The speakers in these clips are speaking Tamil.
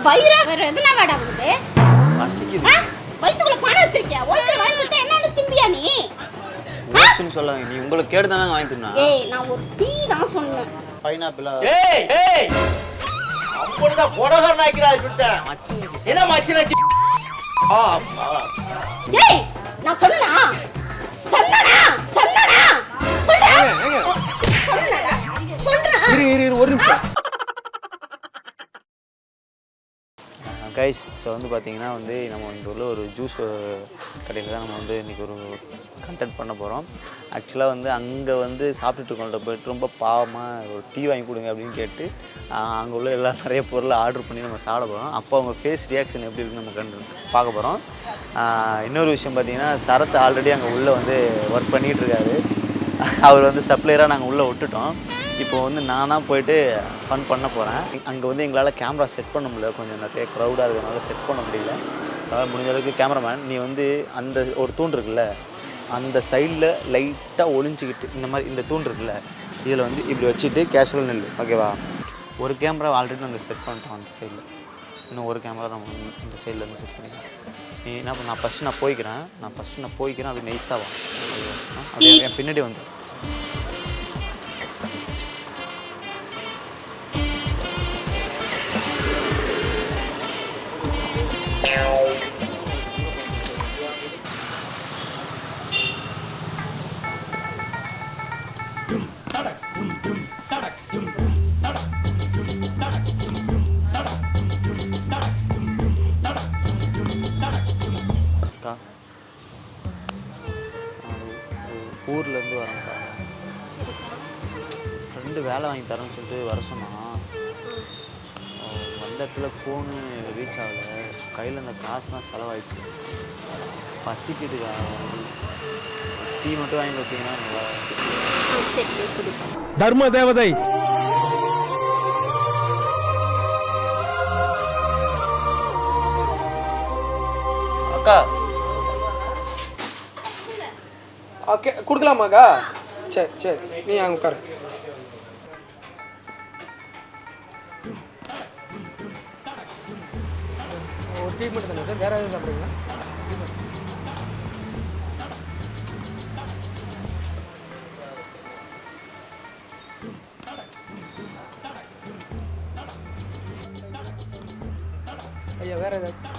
வயிறா வேற எதுனா வேடா உங்களுக்கு பசிக்குது. வயித்துக்குள்ள பணம் வச்சிருக்கியா? ஓய்ஸ் வாங்கி கொடுத்தா என்னன்னு திம்பியா நீ? ஓய்ஸ்னு சொல்லாங்க. நீ உங்களுக்கு கேடு தானே வாங்கி தந்தா. ஏய் நான் ஒரு டீ தான் சொன்னேன். பைனாப்பிள். ஏய் அப்படினா போடகர் நாய்க்கிறா விட்ட. மச்சி என்ன மச்சி நச்சி? ஏய் நான் சொன்னனா? சொன்னனா? சொன்னனா? சொன்னடா. சொன்னடா. இரு ஒரு நிமிஷம். கைஸ், ஸோ வந்து பார்த்தீங்கன்னா வந்து நம்ம இங்கே உள்ள ஒரு ஜூஸ் கடையில் தான் நம்ம வந்து இன்றைக்கி ஒரு கண்டென்ட் பண்ண போகிறோம். ஆக்சுவலாக வந்து அங்கே வந்து சாப்பிட்டுட்டு இருக்கவங்கள்ட்ட போய்ட்டு ரொம்ப பாவமாக ஒரு டீ வாங்கி கொடுங்க அப்படின்னு கேட்டு அங்கே உள்ள எல்லாம் நிறைய பொருளை ஆர்டர் பண்ணி நம்ம சாப்பிட போகிறோம். அப்போ அவங்க ஃபேஸ் ரியாக்ஷன் எப்படி இருக்குன்னு நம்ம பார்க்க போகிறோம். இன்னொரு விஷயம் பார்த்தீங்கன்னா, சரத் ஆல்ரெடி அங்கே உள்ளே வந்து ஒர்க் பண்ணிகிட்டு இருக்காரு. அவர் வந்து சப்ளையராக நாங்கள் உள்ளே விட்டுட்டோம். இப்போ வந்து நான் தான் போயிட்டு ஃபன் பண்ண போகிறேன். அங்கே வந்து எங்களால் கேமரா செட் பண்ண முடியல, கொஞ்சம் நிறைய க்ரௌடாக இருக்கிறதுனால செட் பண்ண முடியல. அதாவது முடிஞ்ச அளவுக்கு கேமராமேன் நீ வந்து அந்த ஒரு தூண் இருக்குல்ல, அந்த சைடில் லைட்டாக ஒளிஞ்சிக்கிட்டு இந்த மாதிரி இந்த தூண் இருக்குல்ல, இதில் வந்து இப்படி வச்சுட்டு கேஷுவல் நில்லு, ஓகேவா? ஒரு கேமரா ஆல்ரெடி நாங்கள் செட் பண்ணிட்டோம் அந்த சைடில், இன்னும் ஒரு கேமரா நம்ம இந்த சைடில் வந்து செட் பண்ணிக்கலாம். நீ என்ன நான் ஃபஸ்ட்டு போய்க்கிறேன் அது நைஸாக அப்படியே என் பின்னாடி வந்து ஊர்லேருந்து வரேன்க்கா. ஃப்ரெண்டு வேலை வாங்கி தரேன்னு சொல்லிட்டு வர சொன்னான். வந்த இடத்துல ஃபோனு ரீச் ஆகலை, கையில் இந்த காசுலாம் செலவாயிடுச்சு. பசிக்குதுக்கா, டீ மட்டும் வாங்கி கொடுத்தீங்கன்னா நல்லா. தர்ம தேவதை அக்கா ஓகே கொடுக்கலாமாக்கா? சரி நீ அங்கே உட்காரு. ஒரு டீ மட்டும் தானே சார், வேறு எதுவும் சாப்பிட்றீங்களா? ஐயா வேறு ஏதாவது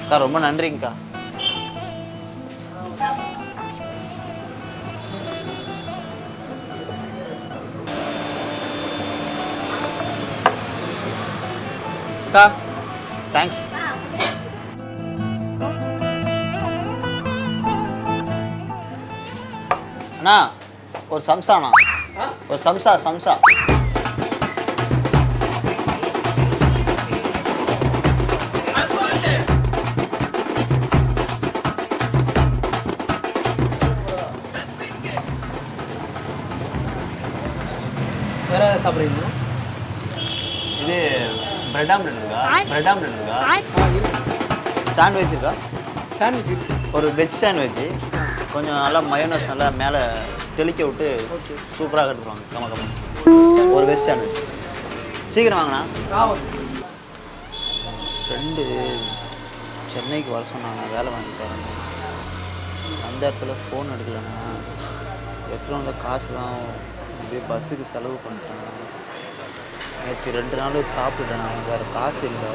அக்கா ரொம்ப நன்றிங்கக்கா. அக்கா தேங்க்ஸ். அண்ணா ஒரு சம்சாண்ணா, ஒரு சம்சா. வேறு ஏதாவது சாப்பிட்றீங்களா? இது பிரெட் ஆம்லெட் இருக்கா? சாண்ட்விச் இருக்கா? சாண்ட்விச் ஒரு வெஜ் சாண்ட்விச், கொஞ்சம் நல்லா மயோனஸ் நல்லா மேலே தெளிக்க விட்டு சூப்பராக கட்டுவாங்க. கம்ம ஒரு வெஜ் சாண்ட்விச் சீக்கிரம் வாங்கண்ணா. ஃப்ரெண்டு சென்னைக்கு வர சொன்னாங்க, வேலை வாங்கி தரேன். அந்த இடத்துல ஃபோன் எடுக்கலைண்ணா, எடுத்துகிட்டு வந்த காசுலாம் அப்படியே பஸ்ஸுக்கு செலவு பண்ணிட்டேன். நேற்று 2 நாள் சாப்பிட்டுட்டேன், வேறு காசு இல்லை.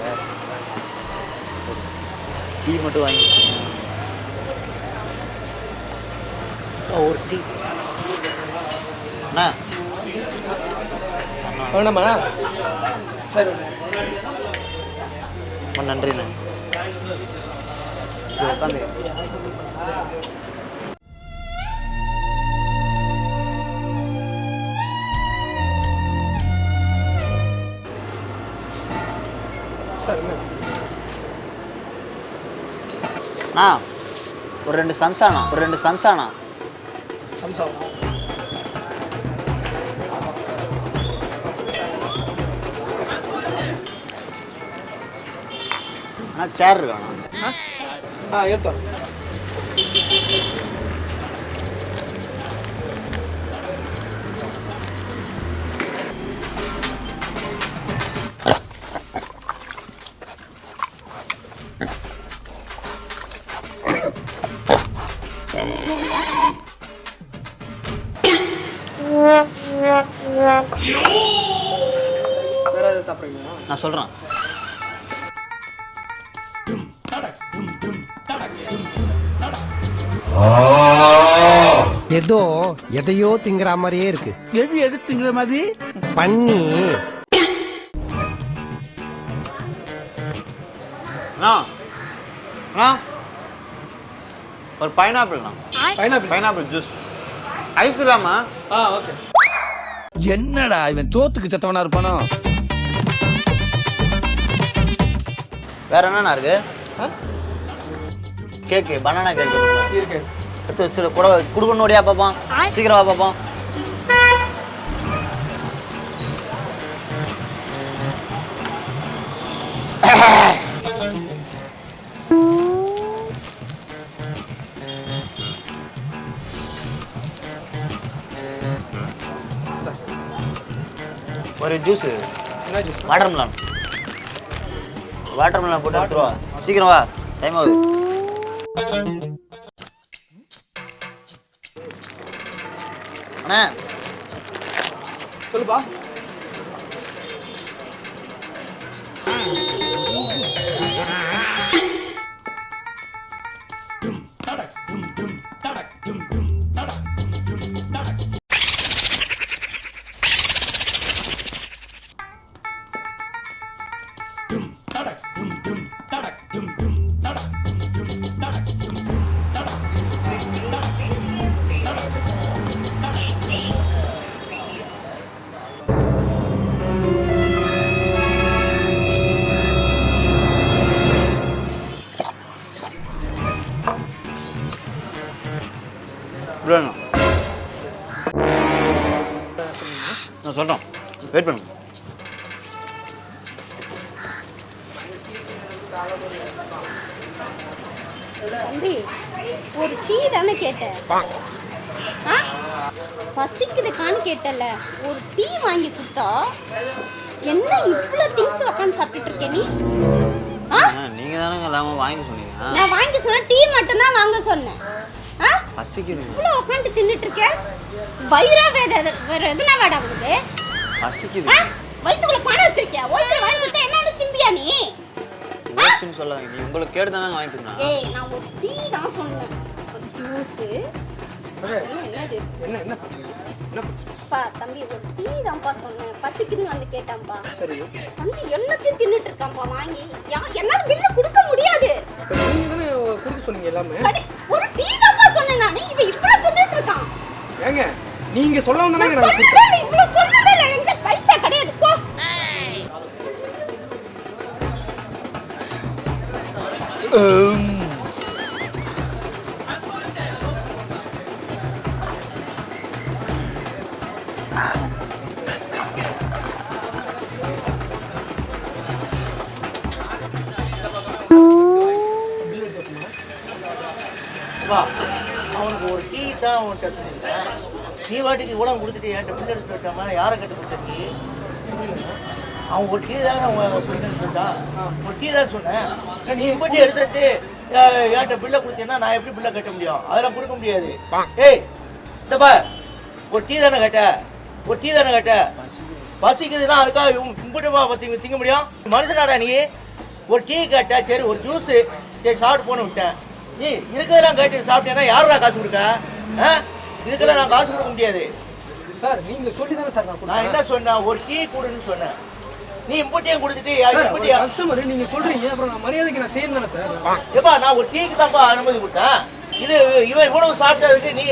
டீ மட்டும் வாங்கி கொடுத்தேன். ஒரு டீ அண்ணா. வேணாமா? சரி ரொம்ப நன்றிண்ணா. உட்காந்து சார் அண்ணா ஒரு 2 சம்சாண்ணா. சம்சா சேர் இருக்காண்ணா. எடுத்தோம். வேற ஏதாவது சாப்பிட்றீங்களா? நான் சொல்கிறேன். ஏதோ எதையோ திங்கிற மாதிரியே இருக்கு. எது திங்கிற மாதிரி? பண்ணி ஒரு பைனாப்பிள்ண்ணா. பைனாப்பிள் ஜூஸ் ஐஸ் இல்லாமா? ஓகே. என்னடா இவன் தோத்துக்கு செத்தவனா இருப்பானோ? வேற என்னண்ணா இருக்கு? கேக்கு, பனானா கேக்கு இருக்கு. எடுத்து சில கூட குடுக்கணுடியா பாப்போம். சீக்கிரம் வா பாப்போம். ஒரு ஜூஸ். என்ன ஜூஸ்? வாட்டர்மெலன். வாட்டர்மெலன் போட்டு எடுத்துருவா. சீக்கிரம் வா, டைம் ஆகுது. அண்ணா சொல்லுப்பா. நான் சொல்கிறேன், வெயிட் பண்ணுங்க. தம்பி ஒரு டீ தானே கேட்டேன். பசிக்குதுக்கான்னு கேட்டல, ஒரு டீ வாங்கி கொடுத்தா என்ன இவ்வளோ திங்ஸ் உட்காந்து சாப்பிட்டுட்டு இருக்க நீ? நீங்க தானங்க இல்லாம வாங்கி சொன்னீங்க. நான் வாங்கி சொன்னேன், டீ மட்டும் தான் வாங்க சொன்னேன். பசிக்குது. இவ்வளோ உட்காந்து தின்னுட்டு இருக்கேன். வயிறா வேற எதுனா வேடா உங்களுக்கு? பசிக்குது. வயிற்றுக்குள்ள பணம் வச்சிருக்கியா? ஓய்ச்சி வாங்கி கொடுத்தா என்ன திம்பியா நீ? சொல்லாங்க, நீ உங்களுக்கு கேட்டு தானே வாங்கி தரணும். ஏய், நான் ஒரு டீ தான் சொன்னேன். ஒரு ஜூஸ். என்னது? என்ன தம்பி ஒரு டீ தான்ப்பா சொன்னேன். பசிக்குதுன்னு வந்து கேட்டான்ப்பா. சரி. தம்பி எல்லாத்தையும் தின்னுட்டு இருக்கான்ப்பா வாங்கி. என்னால பில்லு கொடுக்க முடியாது. நீங்க தானே கொடுக்க சொன்னீங்க எல்லாமே. ஒரு டீ தான்ப்பா சொன்னேன் நானு. இவன் இவ்வளவு தின்னுட்டு இருக்கான். ஏங்க நீங்க சொல்ல வந்தானே நான் சொன்னதே இவ்வளவு சொன்னதே இல்ல. எங்க பைசா கிடையாது போ. அவனுக்கு ஒரு டீ தான் அவன் கட்டுனேன். நீ வாட்டிக்கு கூட கொடுத்துட்டு என்கிட்ட பிள்ளை எடுத்து விட்டாம யாரை கட்டு கொடுத்த நீ? அவன் ஒரு டீ தானே அவன் பிள்ளை எடுத்துட்டான். ஒரு டீ தான் சொன்னேன். நீ இப்படி எடுத்துட்டு என்கிட்ட பிள்ளை கொடுத்தீங்கன்னா நான் எப்படி பிள்ளை கட்ட முடியும்? அதெல்லாம் கொடுக்க முடியாது. ஏய் இந்தப்பா, ஒரு டீ தானே கட்ட, ஒரு டீ தானே கட்ட. பசிக்குதுன்னா அதுக்காக கும்பிட்டுமா திங்க முடியும்? மனுஷனாடா நீ? ஒரு டீ கேட்ட, சரி ஒரு ஜூஸ் சரி சாப்பிட்டு போன விட்டேன். நீ இருக்கிறதெல்லாம் கேட்டு சாப்பிட்டேன்னா யாரா காசு கொடுக்க? இதுக்கெல்லாம் நான் காசு கொடுக்க முடியாது சார். நீங்க சொல்லி தானே சார் நான் என்ன சொன்னேன்? ஒரு டீ கொடுன்னு சொன்னேன். நீ இம்பட்டியும் கொடுத்துட்டு கஸ்டமர் நீங்க சொல்றீங்க, அப்புறம் நான் மரியாதைக்கு நான் செய்யணும் தானே சார். ஏப்பா நான் ஒரு டீக்கு தான்ப்பா அனுமதி கொடுத்தேன். இது இவன் இவ்வளவு சாப்பிட்டதுக்கு நீ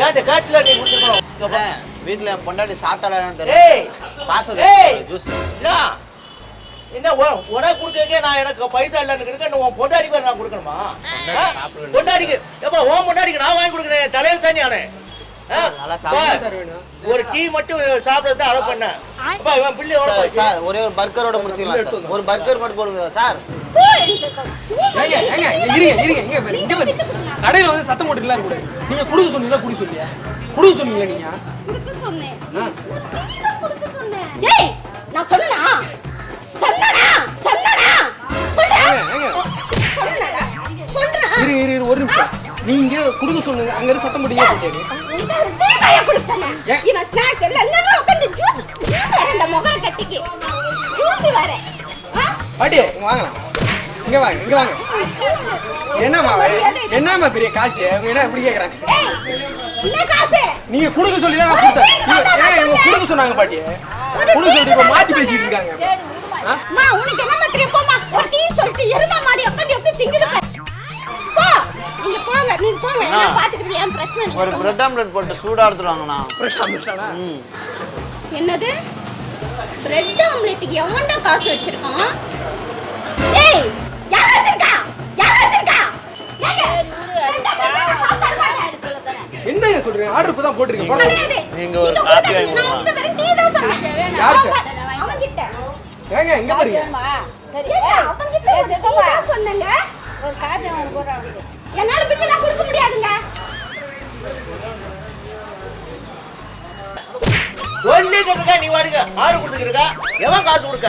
ஏன்ட்ட கேட்டுல நீ கொடுத்துருக்கணும். வீட்டுல பொண்டாட்டி சாப்பிட்டாலும் என்ன உனக்கு கொடுக்கறதுக்கே நான் எனக்கு பைசா இல்லைன்னு இருக்கேன். உன் பொண்டாடிக்கு நான் கொடுக்கணுமா? பொண்டாடிக்கு ஏப்பா உன் பொண்டாடிக்கு நான் வாங்கி கொடுக்குறேன். தலையில தானே நானு ஒரு டீ மட்டும் சாப்பிடறது அலோ பண்ணேன். இவன் பிள்ளை ஒரே ஒரு பர்கரோட முடிச்சுக்கலாம். ஒரு பர்கர் மட்டும் போடுங்க சார். போ எனக்கு இருங்க இங்க பாருங்க. கடையில வந்து சத்தம் போட்டுட்டுலாம் இருக்கக்கூடாது. நீங்க குடுக்க சொன்னீங்களா குடி சொல்லியா? குடுக்க சொன்னீங்களா நீங்க? குடுக்க சொன்னேன். ஆ. குடுக்க சொன்னேன். டேய் நான் சொன்னனா? சொன்னனா? சொன்னனா? சொன்னடா. சொன்னா. இரு ஒரு நிமிஷம். நீங்க குடுக்க சொன்னீங்க. அங்க இருந்து சத்தம் போட்டீங்க கேட்டீங்க. இந்த ஒரு டீ குடுக்க சொன்னேன். இவன் ஸ்நாக்ஸ் எல்லாம் என்னன்னா உட்கார்ந்து ஜூஸ் வரேன்டா முகர கட்டிக்கு. ஜூஸ் வரேன். பாட்டி இங்க வாங்க. இங்க வாங்க. என்னம்மா பெரிய காசு? அவங்க என்ன இப்படி கேக்குறாங்க? என்ன காசு? நீங்க குடுக்க சொல்லி தான் நான் கொடுத்தேன். இவங்க குடுக்க சொன்னாங்க பாட்டி. குடுக்க சொல்லி இப்ப மாத்தி பேசிட்டு இருக்காங்க. அம்மா உனக்கு என்ன தெரியும் போமா. ஒரு டீ சொல்லிட்டு எருமா மாடி உட்கார்ந்து எப்படி திங்குது பாரு. போ. நீங்க போங்க. நான் பாத்துக்கிறேன் ஏன் பிரச்சனை இல்ல. ஒரு பிரெட் ஆம்லெட் போட்டு சூடா எடுத்துருவாங்கண்ணா. என்னது? பிரெட் ஆம்லெட்டுக்கு எவன்டா காசு வச்சிருக்கான்? ஏய் யார் வச்சிருக்கா? என்னங்க சொல்றீங்க? ஆர்டர் இப்பதான் போட்டுருக்கீங்க. போடுங்க. நீங்க ஒரு காப்பி வாங்கி கொடுங்க. நான் வெறும் டீ தான் சொன்னேன். யார்கிட்ட? அவன்கிட்ட. ஏங்க இங்க பாருங்க. அவன்கிட்ட ஒரு டீ தான் சொன்னேங்க. ஒரு காப்பி வாங்கி போறாங்க. என்னால பிச்சை கொடுக்க முடியாதுங்க. சொல்லிட்டு இருக்கா நீ வாடுங்க. ஆறு கொடுத்துக்கிருக்கா? எவன் காசு கொடுக்க?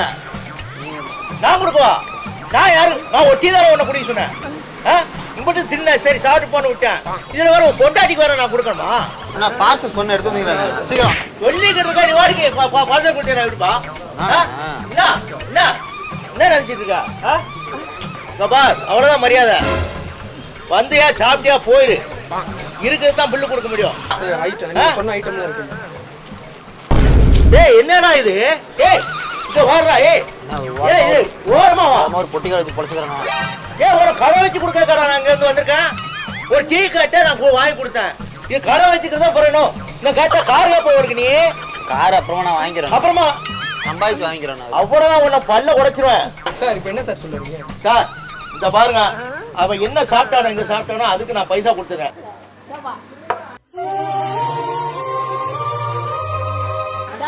நான் கொடுக்கவா? நான் யாரு? நான் ஒட்டி தானே உன்னை குடிக்க சொன்னேன். இம்பட்டு தின்ன சரி சாப்பிட்டு போன்னு விட்டேன். இதுல வேற பொண்டாட்டிக்கு வேற நான் கொடுக்கணுமா? அண்ணா பார்சல் சொன்ன எடுத்து வந்தீங்களா? சீக்கிரம். சொல்லிக்கிட்டு இருக்கா நீ வாடிக்கு பார்சல் கொடுத்தேன் விடுப்பா. என்ன நினைச்சிட்டு இருக்கா? இங்க பார் அவ்வளவுதான் மரியாதை. வந்தியா சாப்பிட்டியா போயிரு. இருக்கிறது தான் பில்லு கொடுக்க முடியும். ஐட்டம் நீங்க சொன்ன ஐட்டம்லாம் இருக்கு. டேய் என்னடா இது? டேய் இங்க வாடா. ஏய் ஓரமா வா. ஒரு பொட்டி கடை வச்சு பொழைச்சுக்கிறேன். ஏய் ஒரு கடை வச்சு கொடுக்க கடை நான் அங்க இருந்து வந்திருக்கேன். ஒரு டீ கட்டை நான் வாங்கி கொடுத்தேன். இது கடை வச்சுக்கிறதா போறேனோ? நான் கேட்டா கார் எப்போ இருக்கு நீ? கார் அப்புறமா நான் வாங்கிக்கிறேன். அப்புறமா சம்பாதிச்சு வாங்கிக்கிறேன். அவ்வளவுதான் உன்னை பல்ல உடைச்சிருவேன். சார் இப்போ என்ன சார் சொல்றீங்க? சார் இந்த பாருங்க அவன் என்ன சாப்பிட்டானோ எங்க சாப்பிட்டானோ அதுக்கு நான் பைசா கொடுத்துறேன்.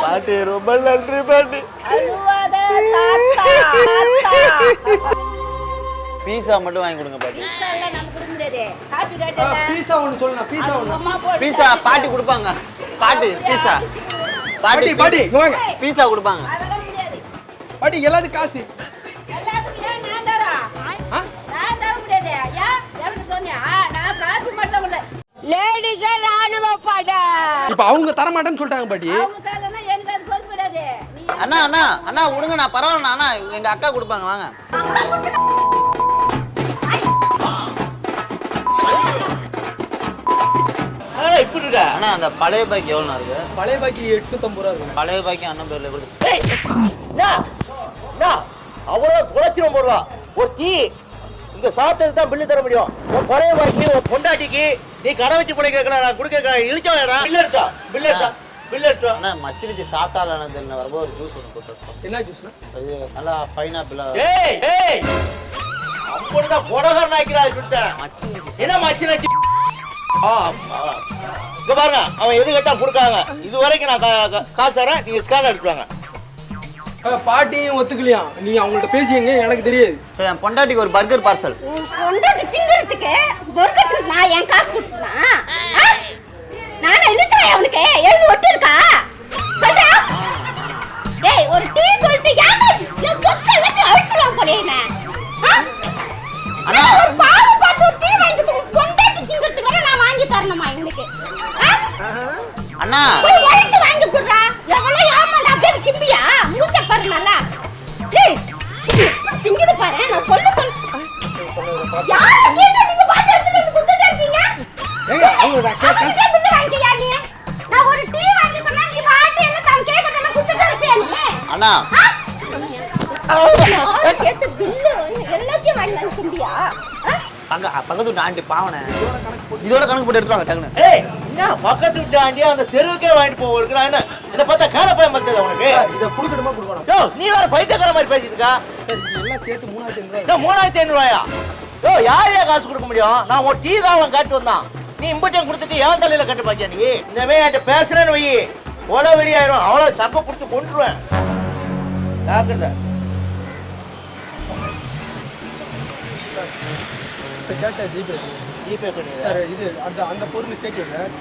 பாட்டி ரொம்ப நன்றி பாட்டி. பீஸா மட்டும் வாங்கி கொடுங்க பாட்டி. பீஸா ஒன்னு சொல்லுங்க. பீஸா பாட்டி கொடுப்பாங்க. பாட்டி பீஸா பாட்டி இங்க வாங்க. பீஸா கொடுப்பாங்க. பாட்டி எல்லாத்துக்கும் காசு. இப்ப அவங்க தர மாட்டேன்னு சொல்லிட்டாங்க பாட்டி. அண்ணா விடுங்க நான் பரவாயில்ல. அண்ணா எங்க அக்கா கொடுப்பாங்க வாங்க. இப்படி இருக்கா? அண்ணா அந்த பழைய பாக்கி எவ்வளோ இருக்கு? பழைய பாக்கி 850 ரூபா இருக்கு. பழைய பாக்கி அண்ணன் பேர்ல கொடுத்து. அவ்வளோ குறைச்சிரும் போடுவா. ஒரு டீ இங்க சாப்பிட்டது தான் பில்லு தர முடியும். உன் பழைய பாக்கி ஒரு பொண்டாட்டிக்கு நீ கடை வச்சு பிள்ளை கேட்கல நான் கொடுக்க இழிச்சா பில்லு எடுத்தா. அண்ணா மச்சிலிச்சு சாப்பிட்டால தெரியல வரும்போது ஒரு ஜூஸ் ஒன்று போட்டு. என்ன ஜூஸ்னா? அது நல்லா பைனாப்பிள். ஏய் அப்படிதான் பொடகர் நாய்க்கிறா சொல்லிட்டேன். மச்சிலிச்சு என்ன மச்சிலிச்சு? இங்க பாருங்க அவன் எது கேட்டா கொடுக்காங்க. இது வரைக்கும் நான் காசு தரேன். நீங்க ஸ்கேன் எடுத்துவாங்க. பாட்டியும் ஒத்துக்கலையா? நீங்க அவங்கள்ட்ட பேசிங்க எனக்கு தெரியாது. சரி என் பொண்டாட்டிக்கு ஒரு பர்கர் பார்சல். பொண்டாட்டி திங்கிறதுக்கு பர்கருக்கு நான் என் காசு கொடுத்தனா? நானே இல்லச்சா அவனுக்கு எழுதி ஒட்டி இருக்கா? சொல்றா. டேய் ஒரு டீ சொல்லிட்டு யாரு நான் சொத்தை வச்சு அழிச்சிடுவான் போலே என்ன? அண்ணா ஒரு பாரு பார்த்து டீ வாங்கி பொண்டாட்டி திங்கிறதுக்கு வர நான் வாங்கி தரணுமா இவனுக்கு? அண்ணா போய் உழைச்சு வாங்கி குடுறா. எவ்வளவு ஏமாந்து அப்படியே திம்பியா? மூச்ச பாரு நல்லா. டேய் திங்குது பாரு. நான் சொல்ல யாரை கேட்டா நீங்க பாத்து எடுத்து வந்து கொடுத்துட்டே இருக்கீங்க? ஏங்க அவங்க கேக்க பில்லு வாங்கியா நீ? நான் ஒரு டீ வாங்கி சொன்னா நீ பாத்து எல்லாம் தான் கேக்கதெல்லாம் கொடுத்துட்டே இருப்பியா நீ? அண்ணா கேட்டு பில்லு எல்லாத்தையும் வாங்கி திம்பியா? பக்கத்து விட்டு ஆண்டி பாவனை இதோட கணக்கு போட்டு எடுத்துவாங்க டக்குனு. ஏய் என்ன பக்கத்து விட்டு ஆண்டி அந்த தெருவுக்கே வாங்கிட்டு போக இருக்கிறான். என்ன இதை பார்த்தா கார பயம் மறுத்தது உனக்கு? இதை கொடுக்கணுமா கொடுக்கணும்? யோ நீ வேற பைத்தியக்கார மாதிரி பேசிட்டு இருக்கா? எல்லாம் சேர்த்து 3500 ரூபாய். 3500 ரூபாயா? யோ யாரையா காசு கொடுக்க முடியும்? நான் ஒரு டீ தான் அவன் காட்டு வந்தான். நீ இம்பட்டையும் கொடுத்துட்டு ஏன் தலையில கட்டு பாக்கியா நீ? இந்த மாதிரி என்கிட்ட பேசுறேன்னு வை கொலை வெறியாயிரும். அவ்வளோ சப்ப பிடிச்சி கொண்டுருவேன். ஜாக்கிரதை. சார் கேஷா ஜிபே ஜிபே பண்ணிடுறேன். சார் இது அந்த அந்த பொருள் சேர்க்கல சார்.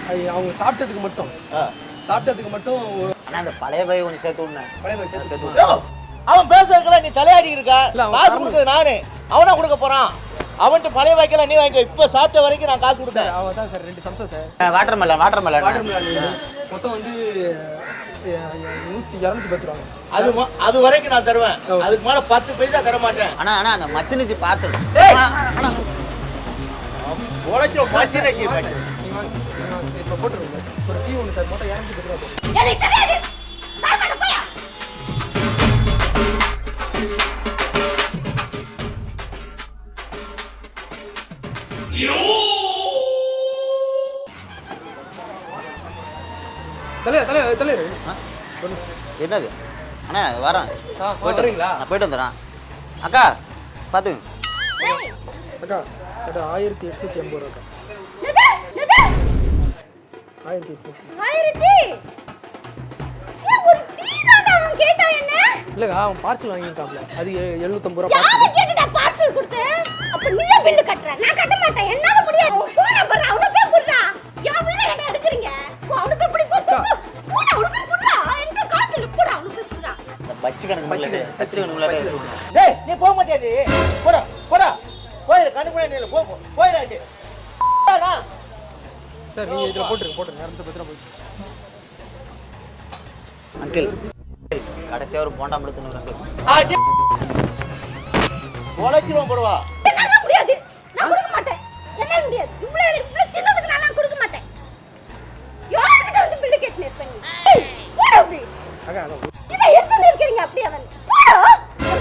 அது அவங்க சாப்பிட்டதுக்கு மட்டும் ஆனால் அந்த பழைய பைய கொஞ்சம் சேர்த்து விட்னேன். பழைய பைசா சேர்த்து யோ, அவன் பேசுறதுக்கெல்லாம் நீ தலையாடி இருக்கா? இல்ல, அவன் காசு கொடுத்தது நானு, அவனா கொடுக்க போறான். அவன்கிட்ட பழைய வைக்கல நீ வாங்கிக்க. இப்ப சாப்பிட்ட வரைக்கும் நான் காசு கொடுத்தேன். அவன் தான் சார் 2 சம்சா சார். வாட்டர் மெலன் மொத்தம் வந்து 210 ரூபா. அது வரைக்கும் நான் தருவேன். அதுக்கு மேல 10 பைசா தர மாட்டேன். ஆனால் அந்த மச்சினிச்சு பார்சல் உழைச்சிரும் மச்சினைக்கு நீங்க வாங்க இப்போ போட்டுருங்க ஒரு டீ ஒன்று சார். மொத்தம் 210 ரூபா போதும். எனக்கு தெரியாது தர மாட்டேன் போயா. தலைவர் என்னது அண்ணா வரேன் வரீங்களா? நான் போயிட்டு வந்துடுறேன். அக்கா பார்த்துங்க. ஏய், அக்கா கேட்டா 1880 ரூபா. என்னது? 1880. 1000 ஏன் ஒரு டீ தான்டா அவன் கேட்டா என்ன? இல்லைக்கா அவன் பார்சல் வாங்கியிருக்காப்ல. அது 750 ரூபா யாரை பார்சல். கேட்டுடா பார்சல் கொடுத்தேன்? அப்ப நீயே பில்லு கட்டுற. நான் கட்ட மாட்டேன். என்னால முடியாது. போடா பாரு அவன போய் குடுறா. என் பில்ல என்ன எடுக்குறீங்க? அவன போய் பிடி போ. போடா அவன போய் குடுறா. என்கிட்ட காசு இல்ல. போடா அவன போய் குடுறா. இந்த பச்சு கணக்கு முடியல சச்சு கணக்கு முடியல. டேய் நீ போக மாட்டியாடி? போடா போயிரு. கண்டுபிடி நீ போயிடாடி. சார் நீங்கள் இதில் போட்டுருங்க 210 ரூபா போயிடுச்சு. அங்கிள் கடைசியாக ஒரு போண்டா மட்டும் அங்கிள். உழைச்சிரும் போடுவா. என்னால முடியாது. நான் கொடுக்க மாட்டேன். என்னால முடியாது. இவ்வளவு சின்னதுக்கு நான் கொடுக்க மாட்டேன். யார்கிட்ட வந்து பில்லு கேட்டு இருப்ப நீ? போடா அப்படி. அக்கா இதை எடுத்து இருக்கீங்க அப்படியே அவன். போடா.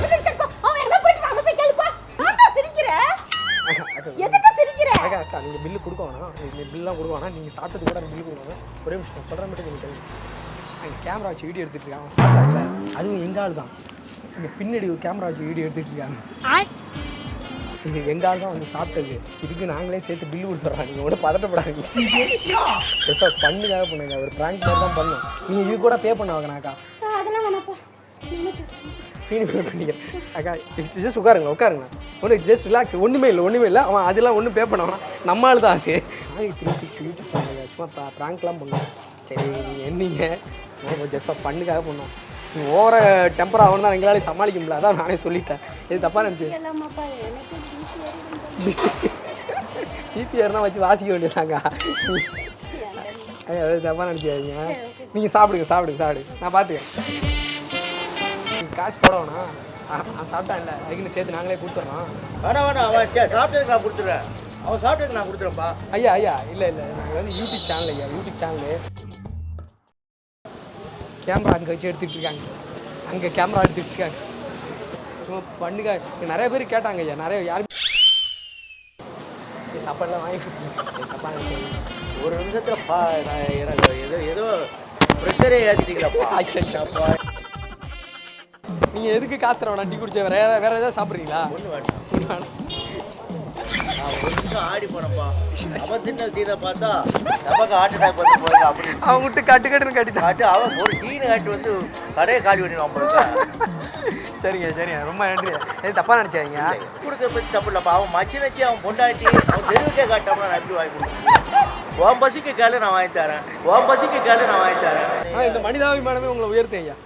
பில்லு கேட்பா. அவன் எங்க போயிட்டு அங்க போய் கேளுப்பா. நான்டா சிரிக்கிறேன். எதுக்கு சிரிக்கிற? அக்கா நீங்கள் பில்லு கொடுக்க வேணாம். நீங்கள் பில்லாம் கொடுக்க வேணாம். நீங்கள் சாப்பிட்டது கூட பில்லு கொடுக்க வேணாம். ஒரே விஷயம் சொல்கிற மட்டும் நீங்கள் கேளுங்க. அங்கே கேமரா வச்சு வீடியோ எடுத்துகிட்டு இருக்காங்க. அவன் சாப்பிட்டாங்கல்ல அதுவும் எங்கள் ஆள் தான். இங்கே பின்னாடி ஒரு கேமரா வச்சு வீடியோ எடுத்துகிட்டு இருக்காங்க. இது எங்கள் ஆள் தான் வந்து சாப்பிட்டது. இதுக்கு நாங்களே சேர்த்து பில்லு கொடுத்துட்றோம். நீங்கள் ஒன்றும் பதட்டப்படாதீங்க. சார் பண்ணுக்காக பண்ணுங்க. ஒரு ப்ராங்க் மாதிரி தான் பண்ணோம். நீங்கள் இது கூட பே பண்ண வாங்கினாக்கா அதெல்லாம் வேணாப்பா. ஃபீனி பே பண்ணிக்கிறேன். அக்கா ஜஸ்ட் உட்காருங்க. ஒன்று ஜஸ்ட் ரிலாக்ஸ். ஒன்றுமே இல்லை. அவன் அதெல்லாம் ஒன்றும் பே பண்ண வேணாம். நம்ம ஆள் தான் அது. 360 யூடியூப் பண்ணுங்க. சும்மா ப்ராங்க்லாம் பண்ணோம். சரி நீங்கள் என்னீங்க நான் ஜஸ்ட்டாக பண்ணுக்காக பண்ணோம். நீங்கள் ஓவர டெம்பர் ஆகணும் தான் எங்களால் சமாளிக்க முடியல. அதான் நானே சொல்லிட்டேன். இது தப்பாக நினச்சி எல்லாமாப்பா எனக்கு டிபிஆர்னா வச்சு வாசிக்க வேண்டியதாங்க. அது தப்பாக நினச்சிக்காதீங்க. நீங்கள் சாப்பிடுங்க. நான் பார்த்துக்கேன். நீங்கள் காசு போட வேணாம். நான் சாப்பிட்டான் இல்லை அதுக்குன்னு சேர்த்து நாங்களே கொடுத்துட்றோம். வேணாம் அவன் சாப்பிட்டதுக்கு நான் கொடுத்துட்றேன். அவன் சாப்பிட்டதுக்கு நான் கொடுத்துறேன்ப்பா. ஐயா இல்லை நாங்கள் வந்து யூடியூப் சேனலு கேமரா அங்கே வச்சு எடுத்துகிட்டு இருக்காங்க. அங்கே கேமரா எடுத்துகிட்டு இருக்காங்க. சும்மா பண்ணுங்க. நிறைய பேர் கேட்டாங்க ஐயா. நிறைய யாரும் சாப்பாடுலாம் வாங்கி கொடுத்துருங்க. தப்பாக நினைக்கிறேன். ஒரு நிமிஷத்துல நான் எனக்கு ஏதோ ப்ரெஷரே ஏற்றிட்டீங்களாப்பா. நீங்கள் எதுக்கு காசு தர வேணாம். டீ குடிச்ச வேற ஏதாவது சாப்பிட்றீங்களா? ஒன்று வேண்டாம். நான் ஒரு நிமிஷம் ஆடி போனப்பா. அவன் தின்ன டீனை பார்த்தா நமக்கு ஹார்ட் அட்டாக் வந்து போயிடும் அப்படின்னு அவன் விட்டு கட்டுன்னு கட்டிட்டான். காட்டு அவன் ஒரு டீனை காட்டு வந்து கடையை காடி பண்ணிடுவான் நம்மளுக்கு. சரிங்க ரொம்ப நன்றி. எது தப்பாக நினச்சாங்க கொடுக்க பற்றி தப்பு இல்லைப்பா. அவன் மச்சினச்சி அவன் பொண்டாட்டி அவன் தெருவுக்கே காட்டாமல் நான் எப்படி வாங்கி கொடுத்தேன். உன் பசிக்கு கேளு நான் வாங்கி தரேன். இந்த மனிதாபிமானமே உங்களை உயர்த்தேன் ஐயா.